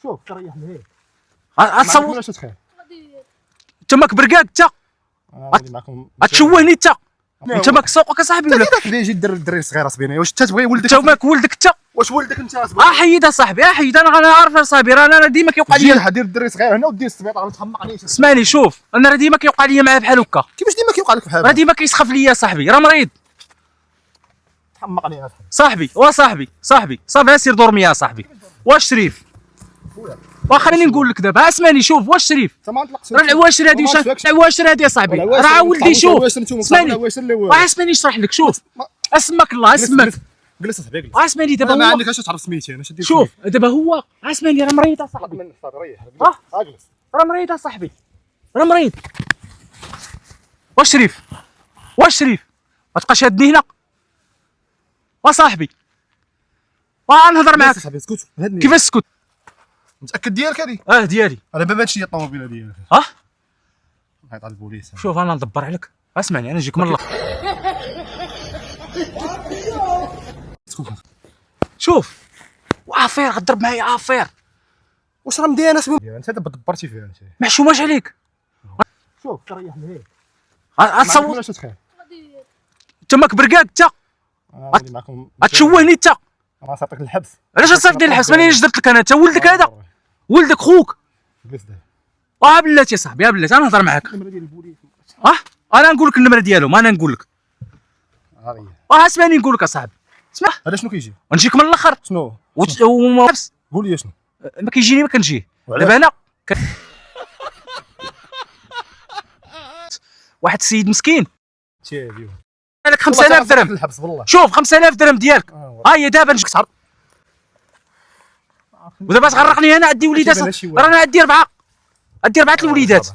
شوف تريح لهيه اتصور واش تخيل انت ماك برقاق انت غادي معكم تشوهني انت ماك سوقك اصاحبي ولا كيفاش يجي الدري الصغير اصاحبي واش انت تبغي ولدك انت ماك ولدك انت واش ولدك انت اصاحبي حيد اصاحبي حيد انا عارف اصاحبي راه انا ديما كيوقع لي دير الدري الصغير هنا ودير السبيطار تحمقني اسمعني شوف انا راه ديما كيوقع لي معاه بحال هكا كيفاش ديما كيوقع لك بحال راه ديما كيسخف ليا صاحبي راه مريض تحمقني صاحبي صافي سير دورمي يا صاحبي واش شريف خليني نقول لك دابا اسمعني شوف واش شريف راه العواشر هادي العواشر هادي يا صاحبي راه ولدي شوف اسمعني اسمعني نشرح لك شوف اسمك الله اسمك جلس اصاحبي جلس اسمعني دابا ما هو عندك اش تعرف سميتي انا دير شوف دابا هو اسمعني راه مريض اصاحبي صافي ريح جلس راه مريض اصاحبي راه مريض واش شريف ما تبقاش شادني هنا وصاحبي نهضر معاك صاحبي اسكت كيفاش اسكت متاكد ديالك هادي ديالي انا بابا هادشي هي الطوموبيله ديالك نعيط على البوليس شوف انا ندبر عليك اسمعني انا نجيك من الاخر شوف عافير غضرب معايا عافير واش راه مديانه انت دابا دبرتي فيها انت ما حشوماش عليك شوف تريح لهيه اتصور واش تخيل انت ماك برقاق انت غادي معكم تشوهني انت صيفطك للحبس علاش تصيفطني للحبس ماني درت لك انا انت ولدك هذا ولدك خوك جلس دابا بلاتي يا صاحبي بلاتي انا نهضر معاك النمره ديال البوليس انا نقول لك النمره ديالهم انا نقول لك اسمعني نقول لك اصاحبي اسمع هذا شنو كيجي نجيك من الاخر شنو وحبس قول لي شنو ما كيجيني ما كنجيه دابا انا واحد السيد مسكين تيبي لك 5000 درهم الحبس والله شوف 5000 درهم ديالك هي دابا نجيك تعرف ودابا تغرقني انا عندي وليدات راه انا عندي اربعه الوليدات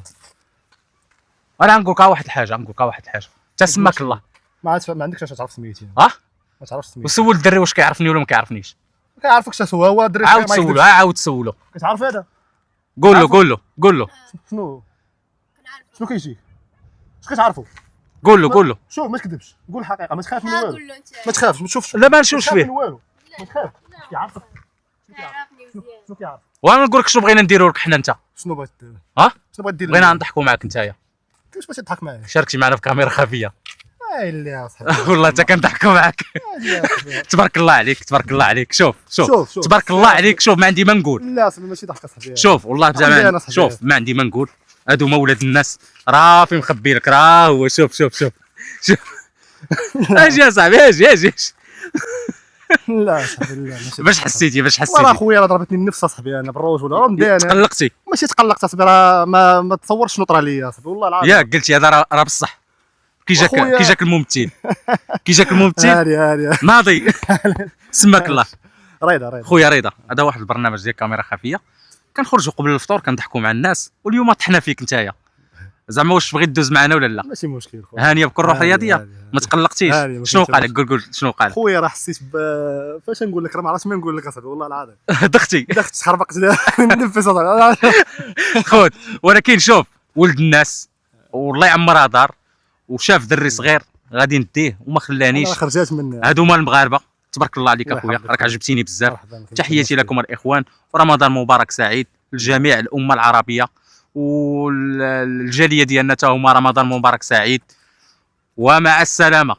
انا نقول لك واحد الحاجه انت سماك الله ما عندكش اش تعرف سميتي ما تعرفش سميتي وسول الدري واش كيعرفني ولا ما كيعرفنش ما كيعرفكش حتى هو الدري عاود سولو كتعرف هذا قول له شنو كيجي اش كتعرفوا قول له شوف ما تكذبش قول الحقيقه ما تخاف من والو ما تخافش ما تشوفش لا ما نشوفش فيه ما تخاف كيعرفك شنو كيعرف وانا نقول لك شنو بغينا نديرو لك حنا انت شنو بغيت دير شنو بغيت دير بغينا نضحكوا معاك نتايا كيفاش بغيتي تضحك معايا شاركتي معنا في كاميرا خفيه اللي يا صاحبي والله حتى كنضحكوا معاك تبارك الله عليك شوف تبارك الله عليك شوف ما عندي ما نقول لا صاحبي ماشي ضحك صاحبي شوف والله زعما شوف ما عندي ما نقول هادو ما ولاد الناس راه في مخبي لك راه هو شوف اجي يا صاحبي اجي لا صاحبي لا باش حسيتي راه خويا راه ضربتني النفس اصاحبي انا بالرجوله راه مديانه تقلقتي ماشي تقلقت اصاحبي راه ما تصورش شنو طرا ليا اصاحبي والله العظيم ياك قلتي هذا راه بصح كي جاك الممثل هادي ناضي سماك الله رضا خويا رضا هذا واحد البرنامج ديال كاميرا خفيه كنخرجوا قبل الفطور كنضحكوا مع الناس واليوم طحنا فيك نتايا زعما واش بغيت دوز معنا ولا لا ماشي مشكل خويا هانيه بكل روح رياضيه ما تقلقتيش شنو وقع لك قول شنو وقع لك خويا راه حسيت فاش نقول لك راه ما عرفتش ما نقول لك اصاحبي والله العظيم دختي خربقت ننفس خذ ولكن شوف ولد الناس والله يعمرها دار وشاف دري صغير غادي نديه وما خلانيش خرجات من هادو هما المغاربه تبارك الله عليك اخويا راك عجبتيني بزاف تحياتي لكم الاخوان ورمضان مبارك سعيد لجميع الامه العربيه والجاليه ديالنا حتى هما رمضان مبارك سعيد ومع السلامه.